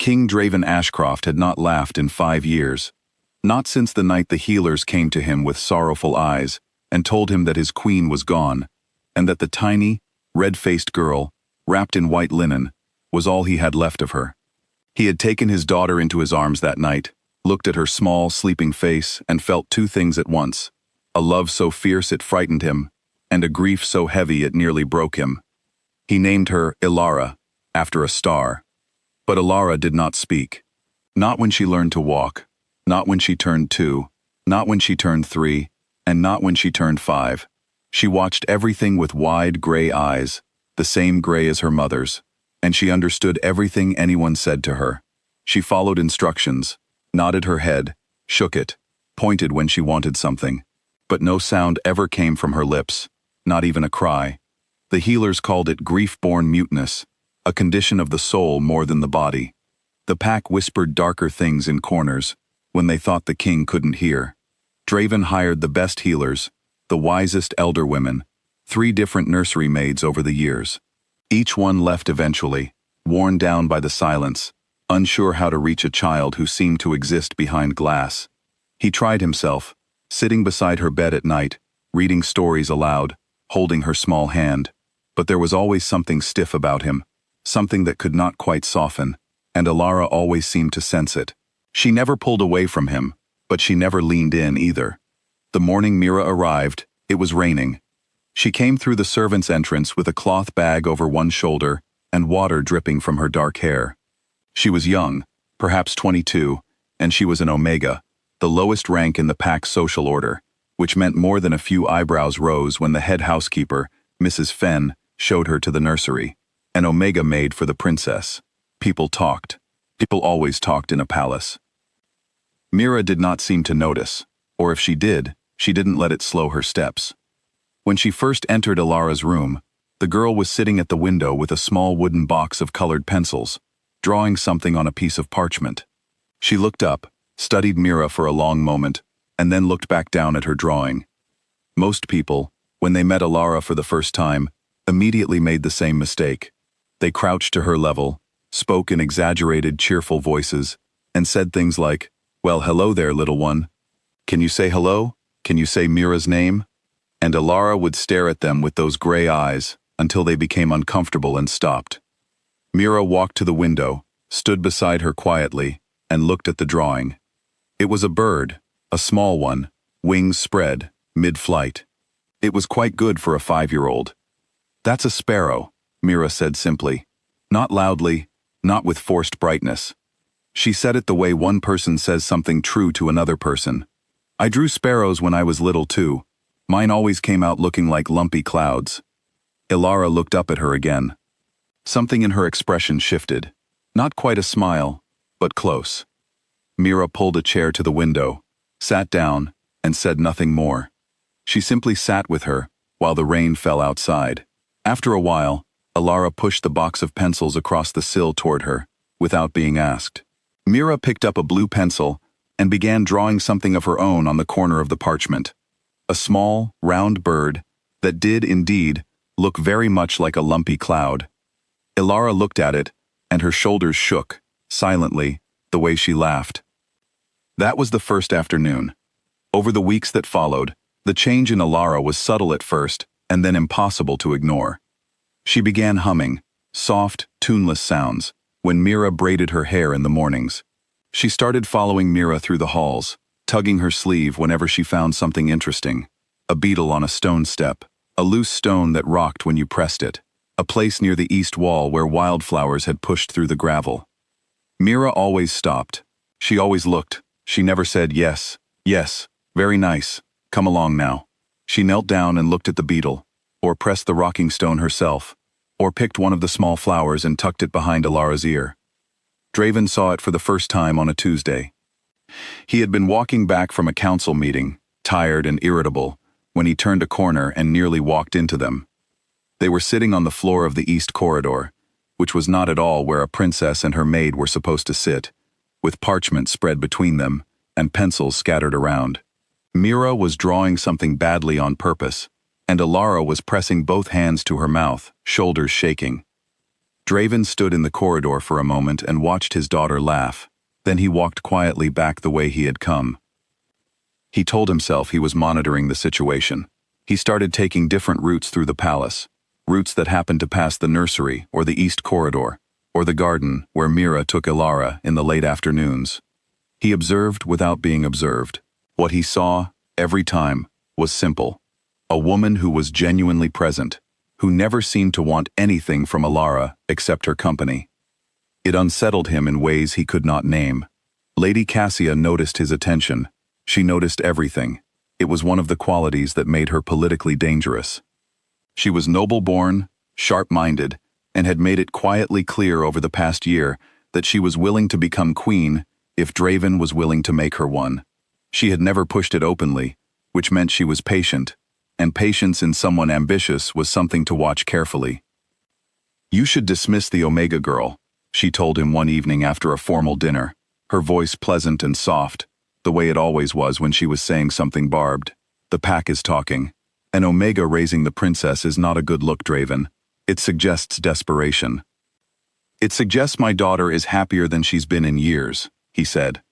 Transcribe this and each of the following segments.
King Draven Ashcroft had not laughed in 5 years. Not since the night the healers came to him with sorrowful eyes and told him that his queen was gone, and that the tiny, red-faced girl, wrapped in white linen, was all he had left of her. He had taken his daughter into his arms that night, looked at her small, sleeping face, and felt two things at once: a love so fierce it frightened him, and a grief so heavy it nearly broke him. He named her Elara, after a star. But Elara did not speak. Not when she learned to walk, not when she turned 2, not when she turned 3, and not when she turned 5. She watched everything with wide gray eyes, the same gray as her mother's, and she understood everything anyone said to her. She followed instructions, nodded her head, shook it, pointed when she wanted something. But no sound ever came from her lips, not even a cry. The healers called it grief-born muteness, a condition of the soul more than the body. The pack whispered darker things in corners, when they thought the king couldn't hear. Draven hired the best healers, the wisest elder women, 3 different nursery maids over the years. Each one left eventually, worn down by the silence, unsure how to reach a child who seemed to exist behind glass. He tried himself, sitting beside her bed at night, reading stories aloud, holding her small hand. But there was always something stiff about him, something that could not quite soften, and Elara always seemed to sense it. She never pulled away from him, but she never leaned in either. The morning Meera arrived, it was raining. She came through the servant's entrance with a cloth bag over one shoulder and water dripping from her dark hair. She was young, perhaps 22, and she was an Omega, the lowest rank in the pack's social order, which meant more than a few eyebrows rose when the head housekeeper, Mrs. Fenn, showed her to the nursery. An Omega maid for the princess. People talked. People always talked in a palace. Meera did not seem to notice, or if she did, she didn't let it slow her steps. When she first entered Elara's room, the girl was sitting at the window with a small wooden box of colored pencils, drawing something on a piece of parchment. She looked up, studied Meera for a long moment, and then looked back down at her drawing. Most people, when they met Elara for the first time, immediately made the same mistake. They crouched to her level, spoke in exaggerated, cheerful voices, and said things like, "Well, hello there, little one. Can you say hello? Can you say Meera's name?" And Elara would stare at them with those gray eyes until they became uncomfortable and stopped. Meera walked to the window, stood beside her quietly, and looked at the drawing. It was a bird, a small one, wings spread, mid-flight. It was quite good for a 5-year-old. "That's a sparrow," Meera said simply. Not loudly, not with forced brightness. She said it the way one person says something true to another person. "I drew sparrows when I was little too. Mine always came out looking like lumpy clouds." Elara looked up at her again. Something in her expression shifted. Not quite a smile, but close. Meera pulled a chair to the window, sat down, and said nothing more. She simply sat with her, while the rain fell outside. After a while, Elara pushed the box of pencils across the sill toward her, without being asked. Meera picked up a blue pencil and began drawing something of her own on the corner of the parchment. A small, round bird that did, indeed, look very much like a lumpy cloud. Elara looked at it, and her shoulders shook, silently, the way she laughed. That was the first afternoon. Over the weeks that followed, the change in Elara was subtle at first, and then impossible to ignore. She began humming, soft, tuneless sounds, when Meera braided her hair in the mornings. She started following Meera through the halls, tugging her sleeve whenever she found something interesting. A beetle on a stone step, a loose stone that rocked when you pressed it, a place near the east wall where wildflowers had pushed through the gravel. Meera always stopped. She always looked. She never said, "Yes, yes, very nice, come along now." She knelt down and looked at the beetle, or pressed the rocking stone herself, or picked one of the small flowers and tucked it behind Elara's ear. Draven saw it for the first time on a Tuesday. He had been walking back from a council meeting, tired and irritable, when he turned a corner and nearly walked into them. They were sitting on the floor of the east corridor, which was not at all where a princess and her maid were supposed to sit, with parchment spread between them and pencils scattered around. Meera was drawing something badly on purpose, and Elara was pressing both hands to her mouth, shoulders shaking. Draven stood in the corridor for a moment and watched his daughter laugh. Then he walked quietly back the way he had come. He told himself he was monitoring the situation. He started taking different routes through the palace, routes that happened to pass the nursery or the east corridor, or the garden where Meera took Elara in the late afternoons. He observed without being observed. What he saw, every time, was simple. A woman who was genuinely present, who never seemed to want anything from Elara except her company. It unsettled him in ways he could not name. Lady Cassia noticed his attention. She noticed everything. It was one of the qualities that made her politically dangerous. She was noble-born, sharp-minded, and had made it quietly clear over the past year that she was willing to become queen if Draven was willing to make her one. She had never pushed it openly, which meant she was patient, and patience in someone ambitious was something to watch carefully. "You should dismiss the Omega girl," she told him one evening after a formal dinner, her voice pleasant and soft, the way it always was when she was saying something barbed. "The pack is talking. An Omega raising the princess is not a good look, Draven. It suggests desperation." "It suggests my daughter is happier than she's been in years," he said.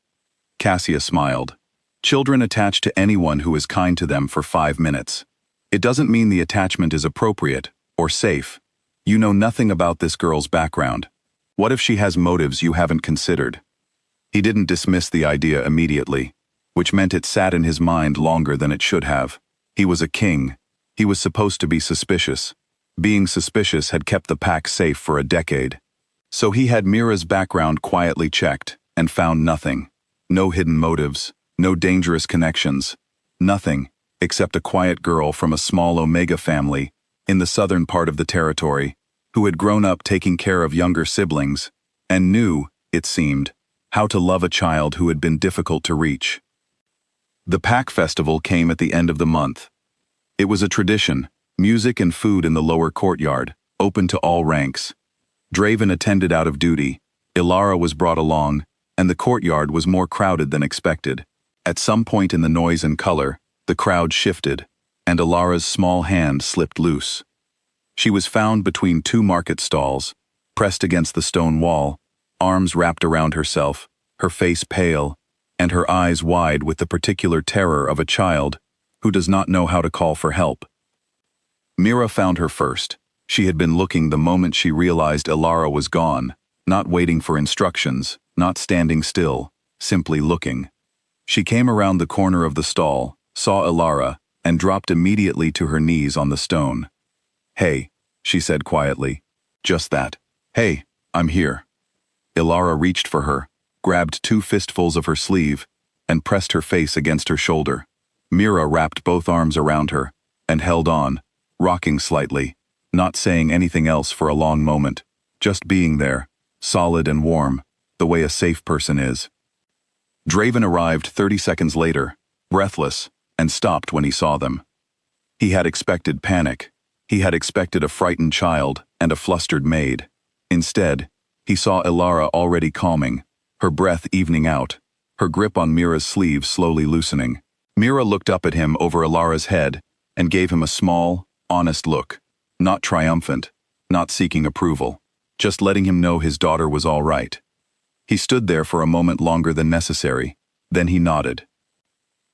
Cassia smiled. "Children attach to anyone who is kind to them for 5 minutes. It doesn't mean the attachment is appropriate or safe. You know nothing about this girl's background. What if she has motives you haven't considered?" He didn't dismiss the idea immediately, which meant it sat in his mind longer than it should have. He was a king. He was supposed to be suspicious. Being suspicious had kept the pack safe for a decade. So he had Meera's background quietly checked and found nothing. No hidden motives, no dangerous connections, nothing except a quiet girl from a small Omega family in the southern part of the territory who had grown up taking care of younger siblings and knew, it seemed, how to love a child who had been difficult to reach. The Pack Festival came at the end of the month. It was a tradition, music and food in the lower courtyard, open to all ranks. Draven attended out of duty, Elara was brought along, and the courtyard was more crowded than expected. At some point in the noise and color, the crowd shifted, and Elara's small hand slipped loose. She was found between 2 market stalls, pressed against the stone wall, arms wrapped around herself, her face pale, and her eyes wide with the particular terror of a child who does not know how to call for help. Meera found her first. She had been looking the moment she realized Elara was gone, not waiting for instructions, not standing still, simply looking. She came around the corner of the stall, saw Elara, and dropped immediately to her knees on the stone. "Hey," she said quietly. Just that. "Hey, I'm here." Elara reached for her, grabbed 2 fistfuls of her sleeve, and pressed her face against her shoulder. Meera wrapped both arms around her, and held on, rocking slightly, not saying anything else for a long moment, just being there, solid and warm, the way a safe person is. Draven arrived 30 seconds later, breathless, and stopped when he saw them. He had expected panic. He had expected a frightened child and a flustered maid. Instead, he saw Elara already calming, her breath evening out, her grip on Meera's sleeve slowly loosening. Meera looked up at him over Elara's head and gave him a small, honest look, not triumphant, not seeking approval, just letting him know his daughter was all right. He stood there for a moment longer than necessary, then he nodded.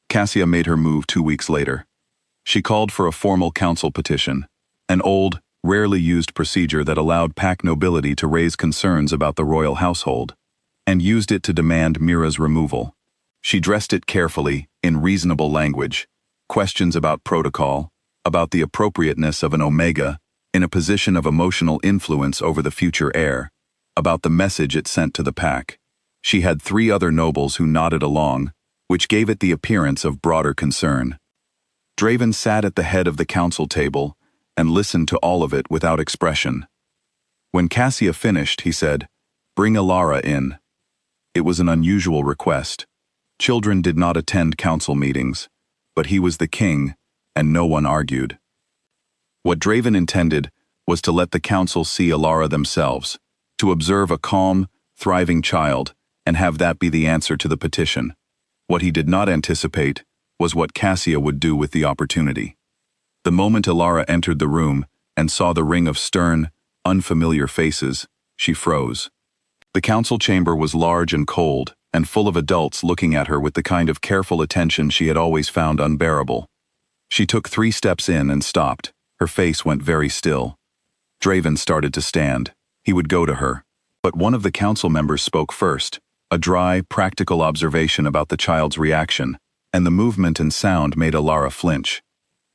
Cassia made her move 2 weeks later. She called for a formal council petition, an old, rarely used procedure that allowed pack nobility to raise concerns about the royal household, and used it to demand Meera's removal. She dressed it carefully, in reasonable language, questions about protocol, about the appropriateness of an Omega in a position of emotional influence over the future heir, about the message it sent to the pack. She had 3 other nobles who nodded along, which gave it the appearance of broader concern. Draven sat at the head of the council table and listened to all of it without expression. When Cassia finished, he said, "Bring Elara in." It was an unusual request. Children did not attend council meetings, but he was the king, and no one argued. What Draven intended was to let the council see Elara themselves, to observe a calm, thriving child, and have that be the answer to the petition. What he did not anticipate was what Cassia would do with the opportunity. The moment Elara entered the room and saw the ring of stern, unfamiliar faces, she froze. The council chamber was large and cold, and full of adults looking at her with the kind of careful attention she had always found unbearable. She took 3 steps in and stopped. Her face went very still. Draven started to stand. He would go to her. But one of the council members spoke first, a dry, practical observation about the child's reaction, and the movement and sound made Elara flinch.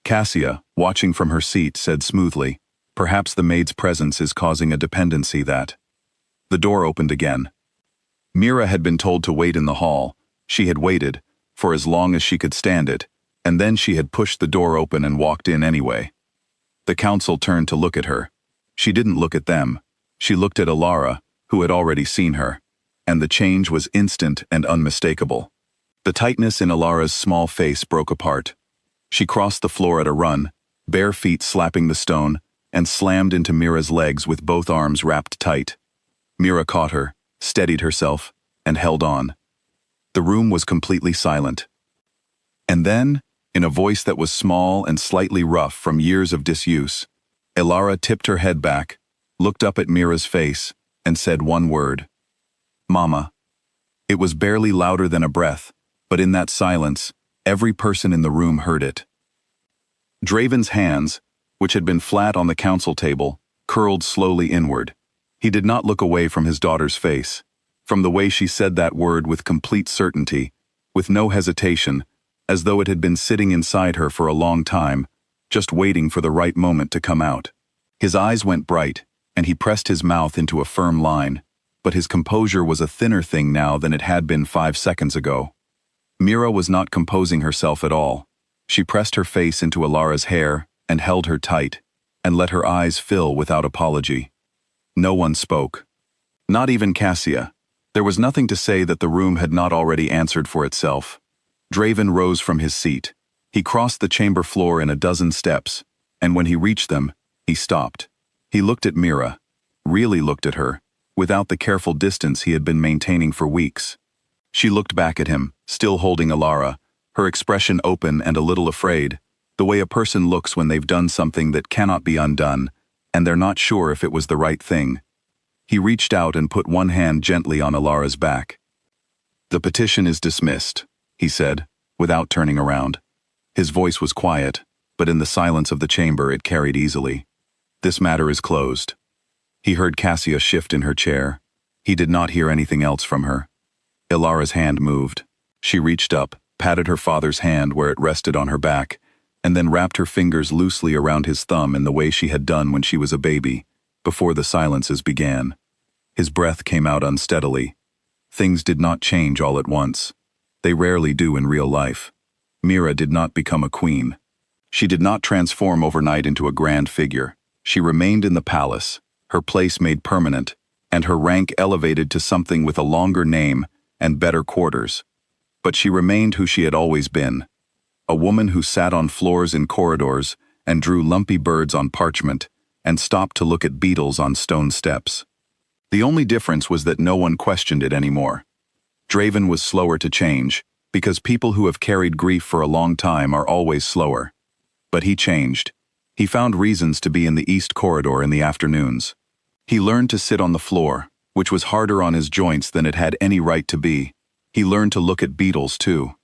Cassia, watching from her seat, said smoothly, "Perhaps the maid's presence is causing a dependency that—" The door opened again. Meera had been told to wait in the hall. She had waited, for as long as she could stand it, and then she had pushed the door open and walked in anyway. The council turned to look at her. She didn't look at them. She looked at Elara, who had already seen her, and the change was instant and unmistakable. The tightness in Elara's small face broke apart. She crossed the floor at a run, bare feet slapping the stone, and slammed into Meera's legs with both arms wrapped tight. Meera caught her, steadied herself, and held on. The room was completely silent. And then, in a voice that was small and slightly rough from years of disuse, Elara tipped her head back, looked up at Meera's face, and said one word. "Mama." It was barely louder than a breath, but in that silence, every person in the room heard it. Draven's hands, which had been flat on the council table, curled slowly inward. He did not look away from his daughter's face. From the way she said that word with complete certainty, with no hesitation, as though it had been sitting inside her for a long time, just waiting for the right moment to come out. His eyes went bright, and he pressed his mouth into a firm line, but his composure was a thinner thing now than it had been 5 seconds ago. Meera was not composing herself at all. She pressed her face into Elara's hair and held her tight, and let her eyes fill without apology. No one spoke. Not even Cassia. There was nothing to say that the room had not already answered for itself. Draven rose from his seat. He crossed the chamber floor in a dozen steps, and when he reached them, he stopped. He looked at Meera, really looked at her, without the careful distance he had been maintaining for weeks. She looked back at him, still holding Elara, her expression open and a little afraid, the way a person looks when they've done something that cannot be undone, and they're not sure if it was the right thing. He reached out and put one hand gently on Elara's back. "The petition is dismissed," he said, without turning around. His voice was quiet, but in the silence of the chamber it carried easily. "This matter is closed." He heard Cassia shift in her chair. He did not hear anything else from her. Elara's hand moved. She reached up, patted her father's hand where it rested on her back, and then wrapped her fingers loosely around his thumb in the way she had done when she was a baby, before the silences began. His breath came out unsteadily. Things did not change all at once. They rarely do in real life. Meera did not become a queen. She did not transform overnight into a grand figure. She remained in the palace, her place made permanent, and her rank elevated to something with a longer name and better quarters. But she remained who she had always been, a woman who sat on floors in corridors and drew lumpy birds on parchment and stopped to look at beetles on stone steps. The only difference was that no one questioned it anymore. Draven was slower to change, because people who have carried grief for a long time are always slower. But he changed. He found reasons to be in the east corridor in the afternoons. He learned to sit on the floor, which was harder on his joints than it had any right to be. He learned to look at beetles too.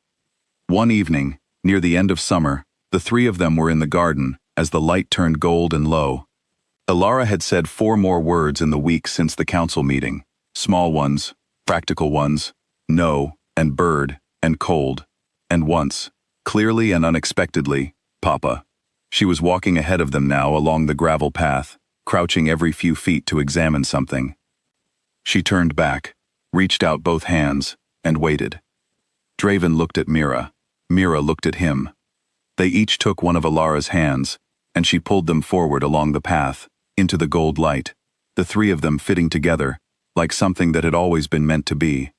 One evening, near the end of summer, the 3 of them were in the garden as the light turned gold and low. Elara had said 4 more words in the weeks since the council meeting. Small ones, practical ones, no, and bird, and cold, and once, clearly and unexpectedly, Papa. She was walking ahead of them now along the gravel path, crouching every few feet to examine something. She turned back, reached out both hands, and waited. Draven looked at Meera. Meera looked at him. They each took one of Elara's hands, and she pulled them forward along the path, into the gold light, the 3 of them fitting together, like something that had always been meant to be.